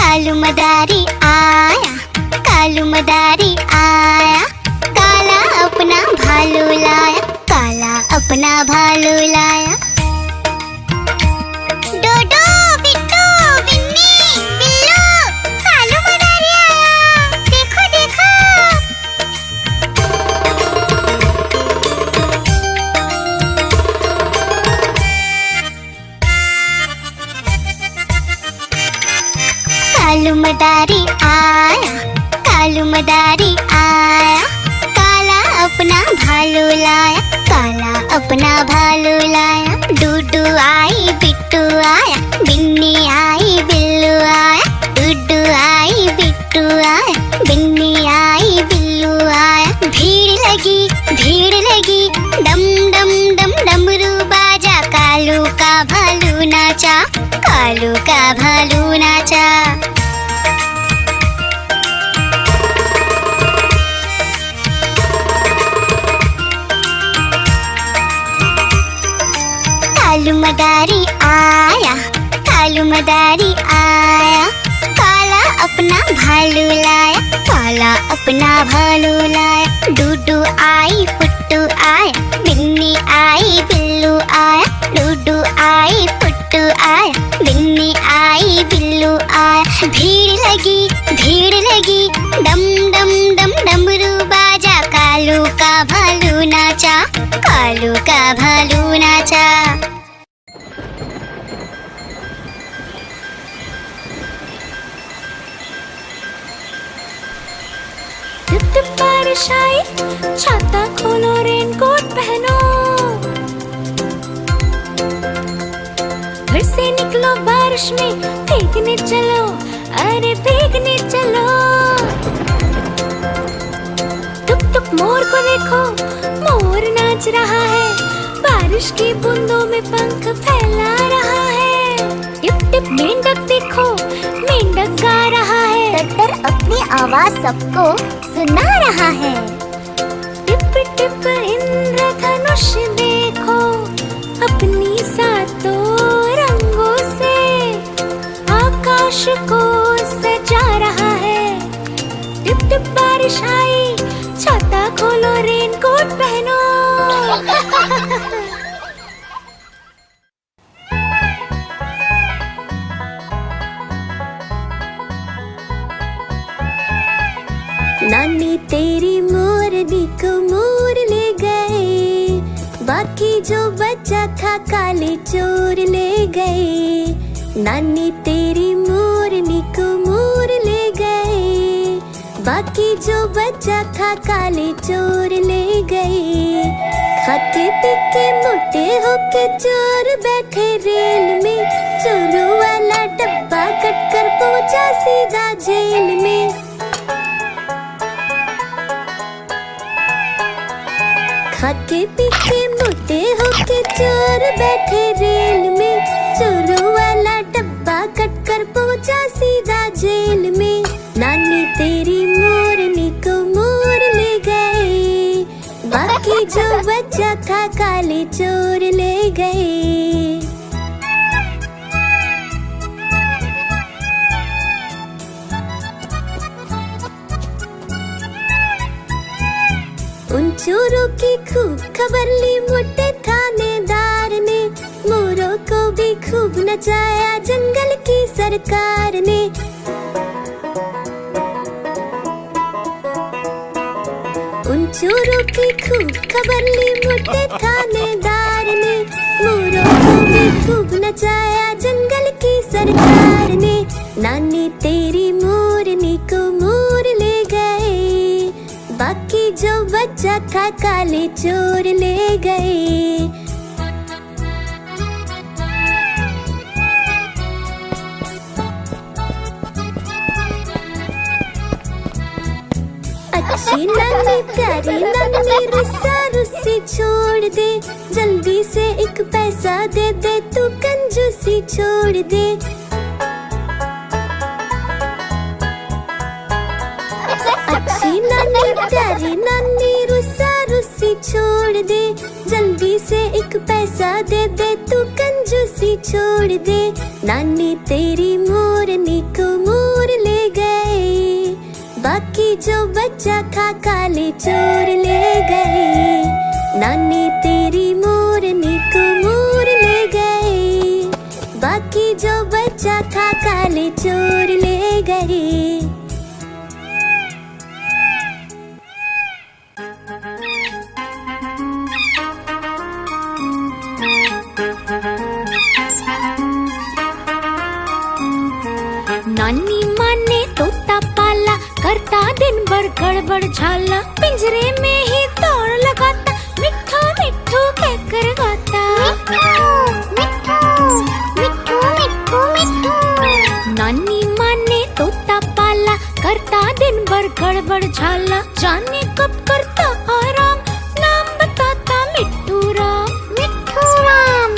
कालू मदारी आया, कालू मदारी आया, काला अपना भालू लाया, काला अपना भालू लाया। डोडो बिट्टू बिन्नी बिल्लू, कालू मदारी आया, देखो देखो। कालू मदारी आया, कालू मदारी आया, काला अपना भालू लाया, काला अपना भालू लाया। डूडू आई बिट्टू आया, बिन्नी आई बिल्लू आया, डूडू आई बिट्टू आया, बिन्नी आई बिल्लू आया। भीड़ लगी डम डम डम डमरू बाजा, कालू का भालू नाचा, कालू का भालू नाचा। कालू मदारी आया, कालू मदारी आया, काला अपना भालू लाया, काला अपना भालू लाया। डूडू आई पुट्टू आया, बिन्नी आई बिल्लू आया, डूडू आई पुट्टू आया, बिन्नी आई बिल्लू आया। भीड़ लगी डम डम डम डमरू बाजा, कालू का भालू नाचा, कालू का भालू नाचा। टिप टिप बारिश आई, छाता खोलो रेनकोट पहनो, घर से निकलो बारिश में, भीगने चलो, अरे भीगने चलो। टुक टुक मोर को देखो, मोर नाच रहा है, बारिश की बूंदों में पंख फैला रहा है। टिप टिप मेंढक देखो, मेंढक गा रहा है, टट्टर अपनी आवाज सबको सुना रहा है। टिप टिप इंद्रधनुष देखो, अपनी सातों रंगों से आकाश को सजा रहा है। टिप टिप बारिश आई, छाता खोलो रेनकोट पहनो। नानी तेरी मोरनी को मोर ले गए, बाकी जो बचा था काले चोर ले गए। नानी तेरी मोरनी को मोर ले गए, बाकी जो बचा था काले चोर ले गए। खाते पीके मोटे होके चोर बैठे रेल में, चोरों वाला डब्बा कट कर पहुंचा सीधा जेल में। खाके पीके मोटे होके चोर बैठे रेल में, चोरों वाला डब्बा कट कर पहुंचा सीधा जेल में। नानी तेरी मोरनी को मोर ले गए, बाकी जो बचा था काले चोर ले गए। उन चोरों की खूब खबर ली मोटे थानेदार ने, मोरों को भी खूब नचाया जंगल की सरकार ने। उन चोरों की खूब खबर ली मोटे थानेदार ने, मोरों को भी खूब नचाया जंगल की सरकार ने। नानी तेरी मोरनी को मोर ले गए, बाकी जो बचा था काले चोर ले गए। अच्छी नानी प्यारी नानी रुस्सा रुस्सी छोड़ दे, जल्दी से एक पैसा दे दे, तू कंजूसी छोड़ दे। अच्छी नानी प्यारी नानी रुस्सा रुस्सी छोड़ दे, जल्दी से एक पैसा दे दे, तू कंजूसी छोड़ दे। नानी तेरी मोरनी को मोर बाकी जो बच्चा था काले चोर ले गए। नानी तेरी मोरनी को मोर ले गए। बाकी जो बच्चा था काले चोर ले गए। नानी माँ ने तोता पाला, करता दिन भर गड़बड़ झाला। पिंजरे में ही दौड़ लगाता, मिट्ठू मिट्ठू कहकर गाता। मिट्ठू मिट्ठू मिट्ठू मिट्ठू। नानी माँ ने तोता पाला, करता दिन भर गड़बड़ झाला। जाने कब करता आराम, नाम बताता मिट्ठू राम। मिट्ठू राम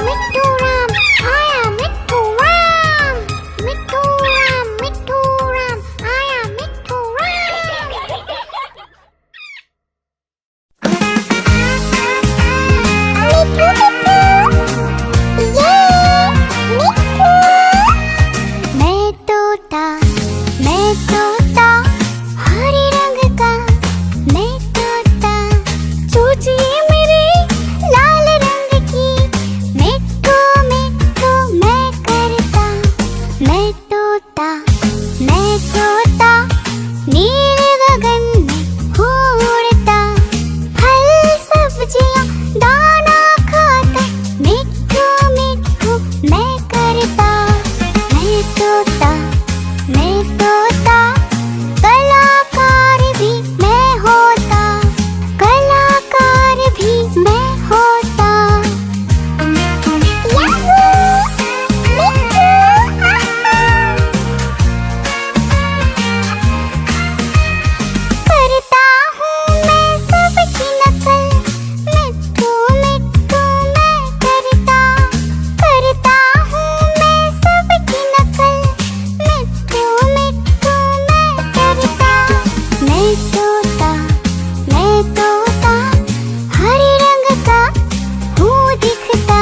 आया मिट्ठू राम। मिट्ठू राम आया मिट्ठू मैं तोता हरे रंग का, मैं तोता चूचिए मेरे लाल रंग की। मिट्ठू मिट्ठू मैं करता, मैं तोता नीले गगन में उड़ता। फल सब्जियां दाना खाता, मिट्ठू मिट्ठू मैं करता। मैं तोता कलाकार भी मैं होता, कलाकार भी मैं होता। करता हूँ मैं सबकी नकल, मिट्ठू मिट्ठू मैं करता। करता हूँ मैं सबकी नकल, मिट्ठू मिट्ठू मैं करता। मैं तोता हरे रंग का हूँ दिखता।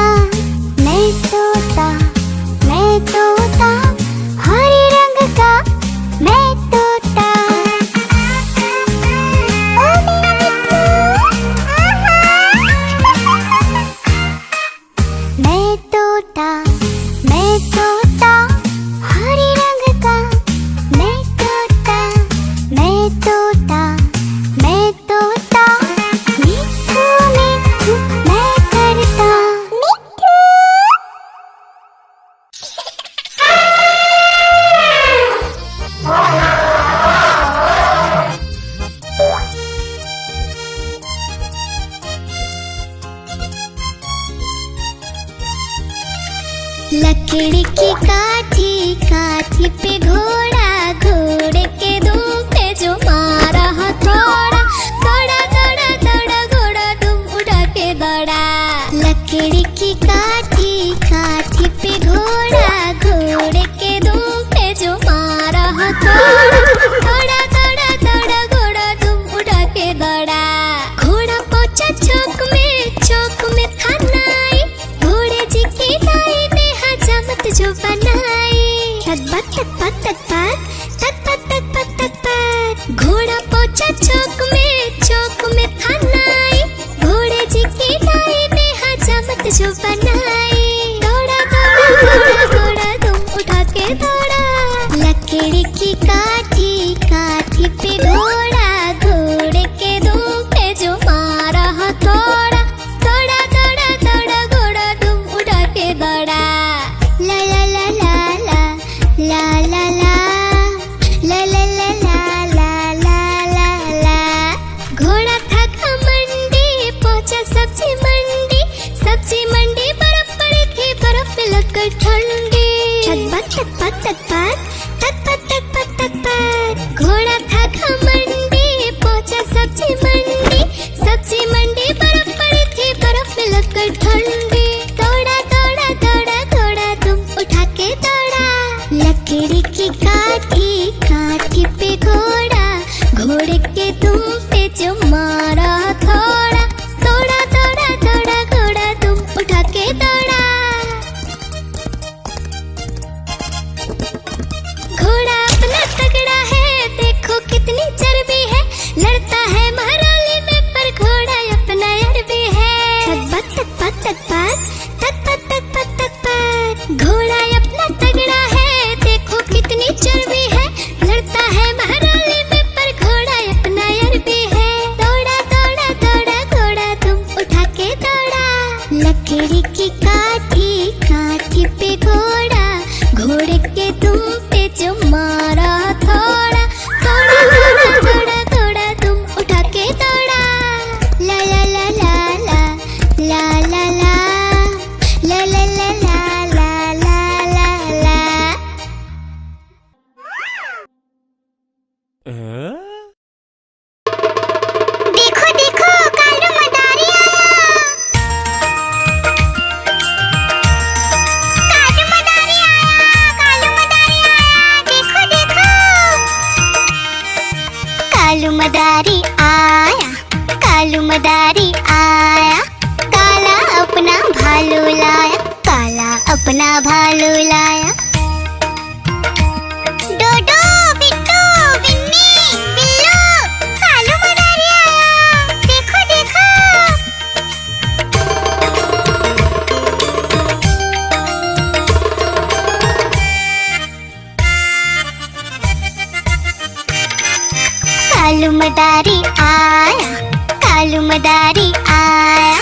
मैं तोता हरे रंग का मैं तोता। ओ मेरा मिट्ठू, मैं तोता हरे रंग का मैं तोता। मिट्ठू मिट्ठू मैं करता। लकड़ी की काठी पे घोड़ा, घोड़े के दुम पे जो मारा हथौड़ा। दौड़ा घोड़ा दुम उड़ा के दौड़ा। लकड़ी की काठी पे घोड़ा, घोड़े के दुम पे जो मारा हथौड़ा। दौड़ा घोड़ा दुम उड़ा के दौड़ा। घोड़ा पहुंचा चौक में था नाई। घोड़े जी की नाई ने हजामत जो बनाई। तक घोड़ा पहुंचा चौक में था नाई। घोड़े जी की नाई ने हजामत जो बनाई। दौड़ा तुम उठा के दौड़ा। लकड़ी की काठी पे घोड़ा, घोड़े के दुम पे जो मारा हथौड़ा। दौड़ा घोड़ा तुम उठा के दौड़ा। ला ला ला ला ला ला ला ला ला ला ला ला ला ला ला। घोड़ा था मंडी, पहुंचा सब्जी मंडी। बर्फ पड़ी थी, बर्फ में लगकर ठंडी। घोड़ा था मंडी, पहुंचा सब्जी मंडी। बर्फ पड़ी थी, बर्फ में लगकर ठंडी। दौड़ा तुम उठा के दौड़ा। लकड़ी की काठी पे घोड़ा, घोड़े के दुम पे जो मारा हथौड़ा। दौड़ा घोड़ा तुम उठा के दौड़ा। घोड़ा अपना तगड़ा है, देखो कितनी चर्बी है। लड़ता है महाराली में पर घोड़ा अपना अरबी है। दौड़ा दौड़ा दौड़ा घोड़ा तुम उठा के दौड़ा। लकड़ी की काठी काठी पे घोड़ा, घोड़े के तुम पे जो मारा थोड़ा। थोड़ा थोड़ा थोड़ा थोड़ा तुम उठा के दौड़ा। ला ला ला ला ला ला ला ला ला ला ला ला ला ला ला ला। देखो देखो कालू मदारी आया। कालू मदारी आया, कालू मदारी आया, देखो देखो। कालू मदारी आया, कालू मदारी आया। काला अपना भालू लाया, काला अपना भालू लाया। डोडो बिट्टू बिन्नी बिल्लू, कालू मदारी आया, देखो देखो। कालू मदारी आया, कालू मदारी आया।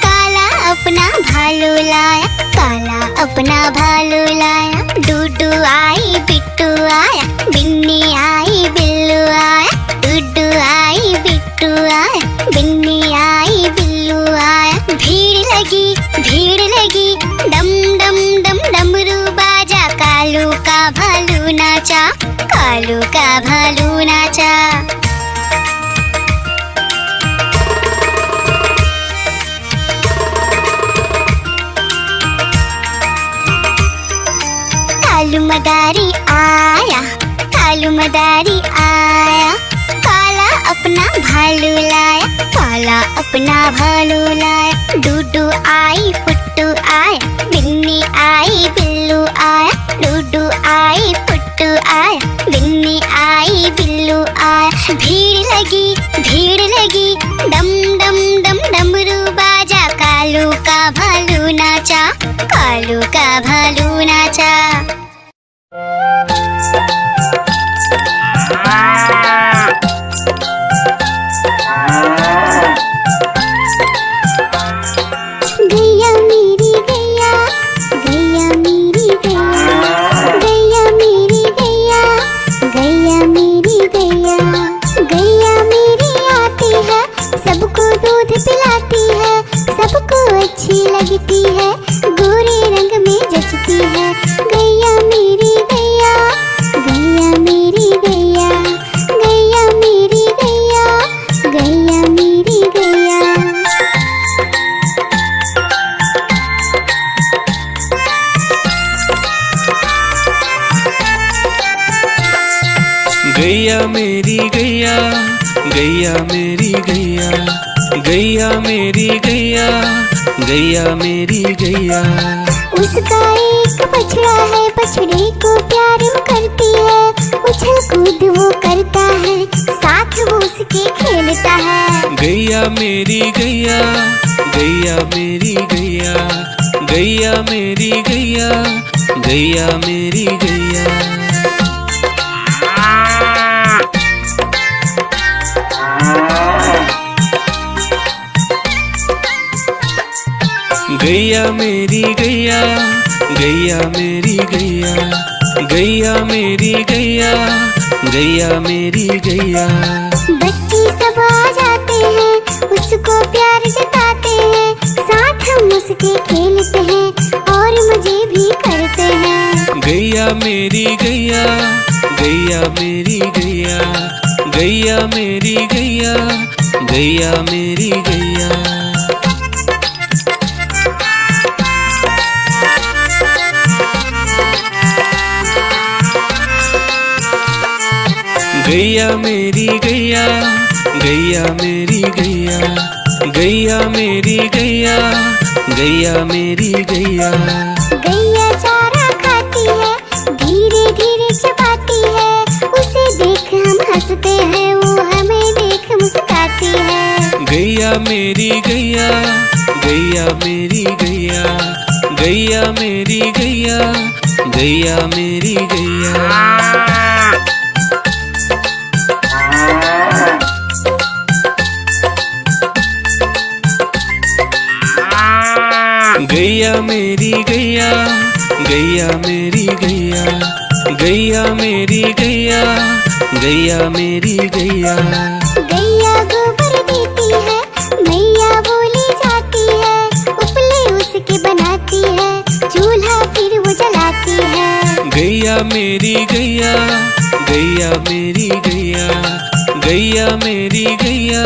काला अपना भालू लाया, काला अपना भालू लाया। डूडू आई बिट्टू आया, बिन्नी आई बिल्लू आया। डूडू आई बिट्टू आया, बिन्नी आई बिल्लू आया। भीड़ लगी डम डम डम डमरू बाजा। कालू का भालू नाचा, कालू का भालू नाचा। कालू मदारी आया, कालू मदारी आया। काला अपना भालू लाया, काला अपना भालू लाया। डूडू आई पुट्टू आया, बिन्नी आई बिल्लू आया। डूडू आई पुट्टू आया, बिन्नी आई बिल्लू आया। भीड़ लगी डम डम डम डमरू बाजा। कालू का भालू नाचा, कालू का भालू नाचा। गैया मेरी गैया, गैया मेरी गैया, गैया मेरी गैया, गैया मेरी गैया। गैया मेरी आती है, सबको दूध पिलाती है, सबको अच्छी लगती है, गोरे रंग में जचती है। गैया मेरी गैया, गैया मेरी गैया, गैया मेरी गैया, गैया मेरी गैया। गैया मेरी गैया, गैया मेरी गैया, गैया मेरी गैया, गैया मेरी गैया। उसका एक बछड़ा है, बछड़े को प्यार वो करती है। उछल कूद वो करता है, साथ वो उसके खेलता है। गैया मेरी गैया, गैया मेरी गैया, गैया मेरी गैया, गैया मेरी गैया। गैया मेरी गैया, गैया मेरी गैया, गैया मेरी गैया, गैया मेरी गैया। बच्चे सब आ जाते हैं, उसको प्यार जताते हैं, साथ हम उसके खेलते हैं और मजे भी करते हैं। गैया मेरी गैया, गैया मेरी गैया, गैया मेरी गैया, गैया मेरी गैया। गैया मेरी गैया, गैया मेरी गैया, गैया मेरी गैया, गैया मेरी गैया। गैया चारा खाती है, धीरे धीरे चबाती है, उसे देख हम हंसते हैं, वो हमें देख मुस्कुराती है। गैया मेरी गैया, गैया मेरी गैया, गैया मेरी गैया, गैया मेरी गैया। गैया मेरी गैया, गैया मेरी गैया, गैया मेरी गैया, गैया मेरी गैया। गैया गोबर देती है, मैया बोली जाती है, उपले उसके बनाती है, चूल्हा फिर वो जलाती है। गैया मेरी गैया, गैया मेरी गैया, गैया मेरी गैया,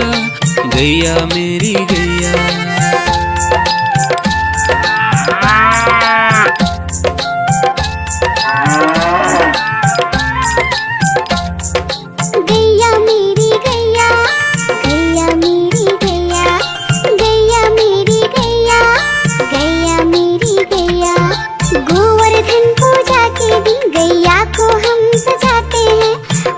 गैया मेरी गैया। गैया मेरी गैया, गैया मेरी गैया, गैया मेरी गैया, गैया मेरी गैया। गोवर्धन पूजा के दिन गैया को हम सजाते हैं,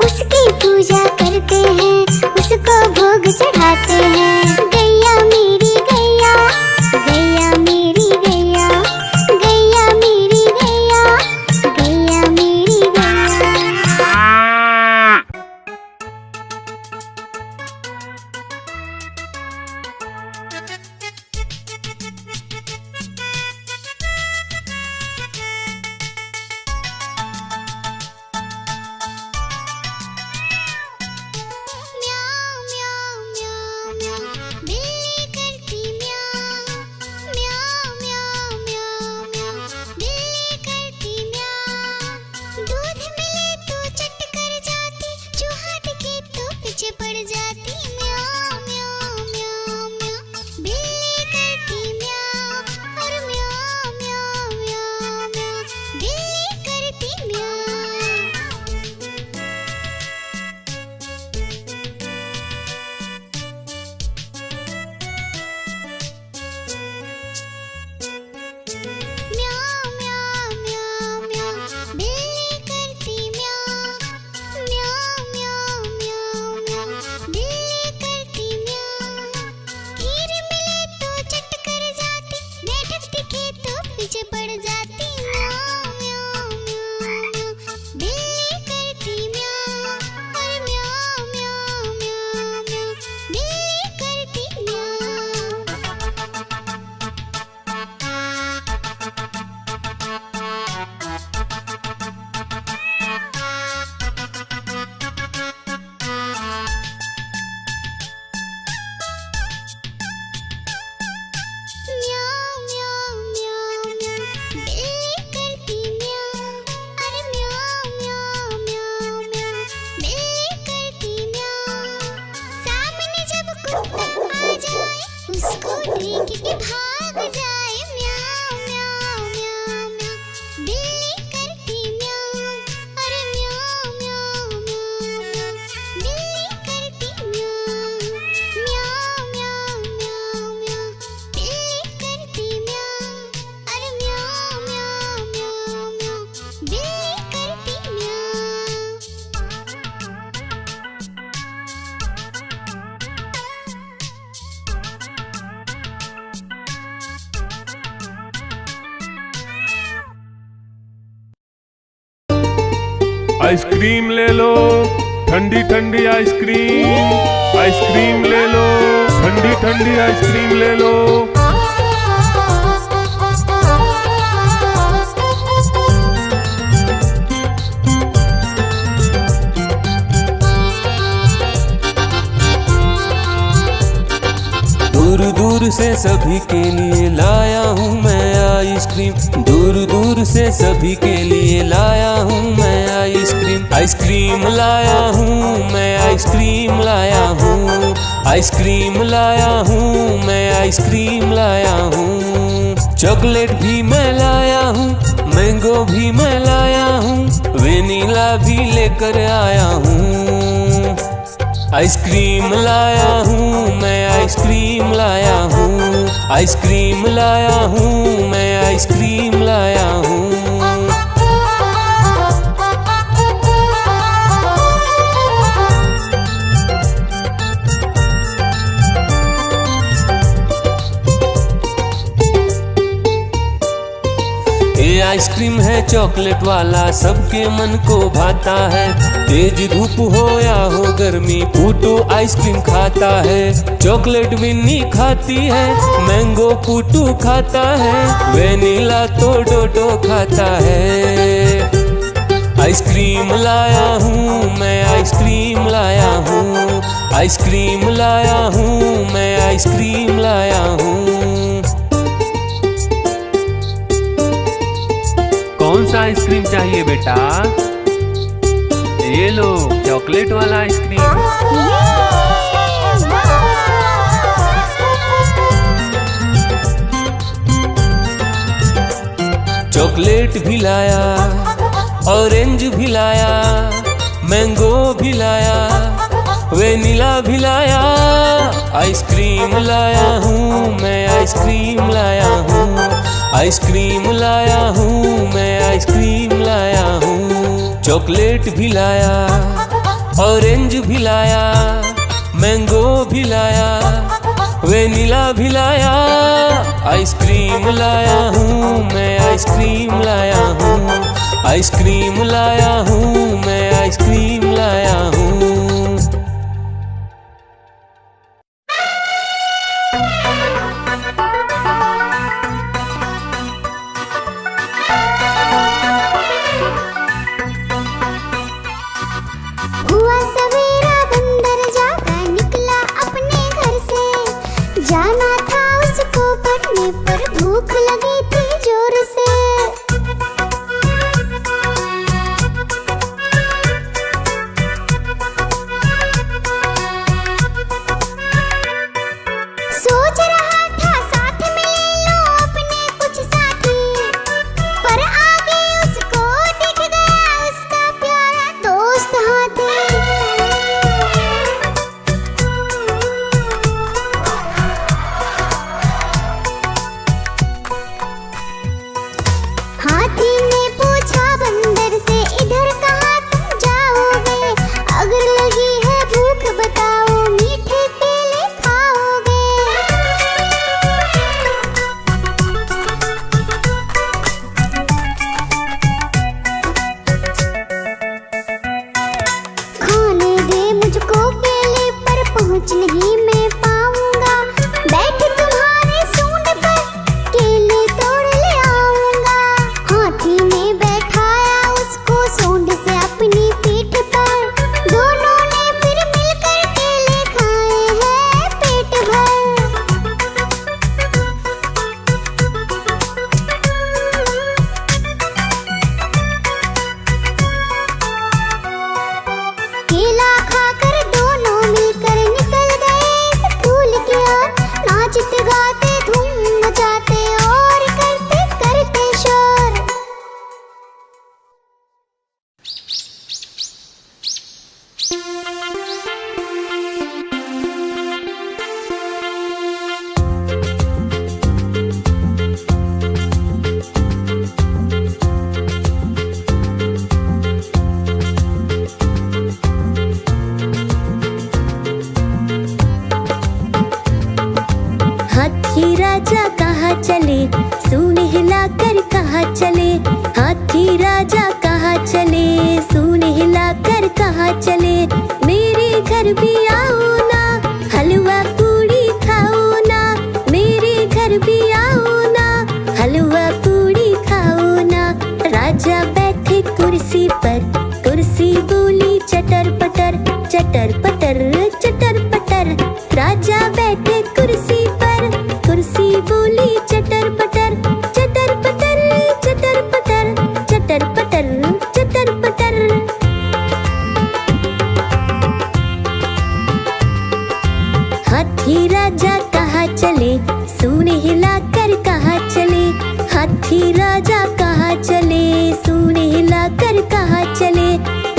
उसकी पूजा करते हैं, उसको भोग चढ़ाते हैं। गैया मेरी गैया, गैया मेरी गैया, गैया मेरी गैया, गैया मेरी गैया। म्याऊं म्याऊं म्याऊं म्याऊं, बिल्ली करती म्याऊं। म्याऊं म्याऊं म्याऊं म्याऊं, बिल्ली करती म्याऊं। दूध मिले तो चट कर जाती, चूहा दिखे तो पीछे पड़ जाती। म्याऊं म्याऊं म्याऊं म्याऊं, बिल्ली करती म्याऊं। और म्याऊं म्याऊं म्याऊं म्याऊं, बिल्ली करती म्याऊं। म्याऊं म्याऊं म्याऊं म्याऊं, बिल्ली करती म्याऊं। म्याऊं म्याऊं म्याऊं म्याऊं, बिल्ली करती म्याऊं। खीर मिले तो चट कर जाती, मेढक दिखे तो पीछे पड़ जाती। म्याऊं म्याऊं म्याऊं म्याऊं, बिल्ली करती म्याऊं। और म्याऊं म्याऊं म्याऊं म्याऊं, बिल्ली करती म्याऊं। म्याऊं म्याऊं म्याऊं म्याऊं, बिल्ली करती म्याऊं। अरे म्याऊं म्याऊं म्याऊं म्याऊं, बिल्ली करती म्याऊं। सामने जब कुत्ता आ जाए, उसको देख के भाग जाए। म्याऊं म्याऊं म्याऊं म्याऊं, बिल्ली करती म्याऊं। अरे म्याऊं म्याऊं म्याऊं म्याऊं, बिल्ली करती म्याऊं। म्याऊं म्याऊं म्याऊं म्याऊं, बिल्ली करती म्याऊं। अरे म्याऊं म्याऊं म्याऊं म्याऊं, बिल्ली करती म्याऊं। आइसक्रीम ले लो, ठंडी ठंडी आइसक्रीम। आइसक्रीम ले लो, ठंडी ठंडी आइसक्रीम ले लो। दूर दूर से सभी के लिए लाया हूँ मैं आइसक्रीम। दूर दूर से सभी के लिए लाया हूँ मैं आइसक्रीम। आइसक्रीम लाया हूँ मैं, आइसक्रीम लाया हूँ। आइसक्रीम लाया हूँ मैं, आइसक्रीम लाया हूँ। चॉकलेट भी मैं लाया हूँ, मैंगो भी मैं लाया हूँ, वेनिला भी लेकर आया हूँ। आइसक्रीम लाया हूँ मैं, आइसक्रीम लाया हूँ। आइसक्रीम लाया हूँ मैं, आइसक्रीम लाया हूँ। ये आइसक्रीम है चॉकलेट वाला, सबके मन को भाता है। तेज धूप हो या हो गर्मी, पूटू आइसक्रीम खाता है। चॉकलेट विन्नी खाती है, मैंगो पूटू खाता है, वेनिला तो डोडो खाता है। आइसक्रीम लाया हूँ मैं, आइसक्रीम लाया हूँ, आइसक्रीम लाया हूँ मैं, आइसक्रीम लाया हूँ। कौन सा आइसक्रीम चाहिए बेटा? ये लो चॉकलेट वाला आइसक्रीम। चॉकलेट भी लाया, ऑरेंज भी लाया, मैंगो भी लाया, वेनिला भी लाया। आइसक्रीम लाया हूँ मैं, आइसक्रीम लाया हूँ, आइसक्रीम लाया हूँ मैं, आइसक्रीम लाया हूँ। चॉकलेट भी लाया, ऑरेंज भी लाया, मैंगो भी लाया, वेनिला भी लाया। आइसक्रीम लाया हूँ मैं, आइसक्रीम लाया हूँ, आइसक्रीम लाया हूँ मैं, आइसक्रीम लाया हूँ। हुआ सवेरा बंदर जागा निकला अपने घर से, जाना था उसको पढ़ने पर भूख लगी थी जोर से। सोच रहा था साथ में ले लो अपने कुछ साथी, पर आगे उसको दिख गया उसका प्यारा दोस्त हाथी। हाथी ने पूछा बंदर से, इधर कहाँ तुम जाओगे? अगर लगी है भूख बताओ, मीठे केले खाओगे? खाने दे मुझको केले, पर पहुँच नहीं मैं पाऊंगा। बैठ तुम्हारे सूंड पर, केले तोड़ ले आऊंगा। हाथी ने बैठाया उसको सूंड से अपनी पीठ पर, दोनों ने फिर मिलकर केले खाए हैं पेट भर। केला खाकर दोनों मिलकर निकल गए स्कूल की ओर, नाचते गाते धूम मचाते और करते करते शोर। हाथी राजा कहाँ चले, सूंड हिलाकर कहाँ चले। हाथी राजा कहाँ चले, सूंड हिलाकर कहाँ चले। मेरे घर भी आओ ना, हलवा पूड़ी खाओ ना। मेरे घर भी आओ ना, हलवा पूड़ी खाओ ना। राजा बैठे कुर्सी पर, कुर्सी बोली चटर पटर, चटर पटर, चटर पटर। राजा बैठे कुर्सी पर, कुर्सी बोली चटर पटर, चटर पटर, चटर पटर, चटर पटर, चटर पटर। हाथी राजा कहाँ चले, सूंड हिलाकर कहाँ चले। हाथी राजा कहाँ चले, सूंड हिलाकर कहाँ चले।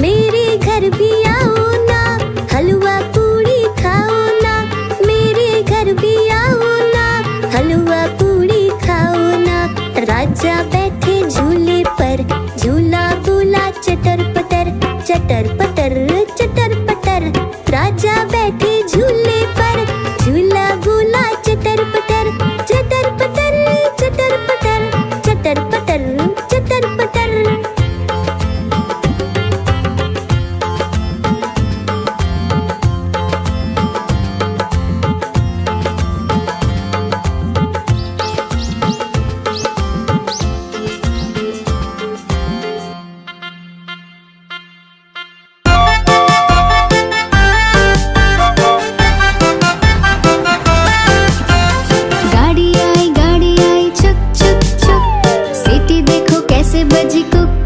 मेरे घर भी आओ ना, हलवा पूड़ी खाओ ना। मेरे घर भी आओ ना, हलवा पूड़ी खाओ ना। राजा बैठे झूले पर, झूला बोला चटर पटर, चटर पटर, चटर पटर। राजा बैठे झूले पर, झूला बोला चटर पटर, चटर पटर, चटर पटर, चटर पटर, से बजी कुक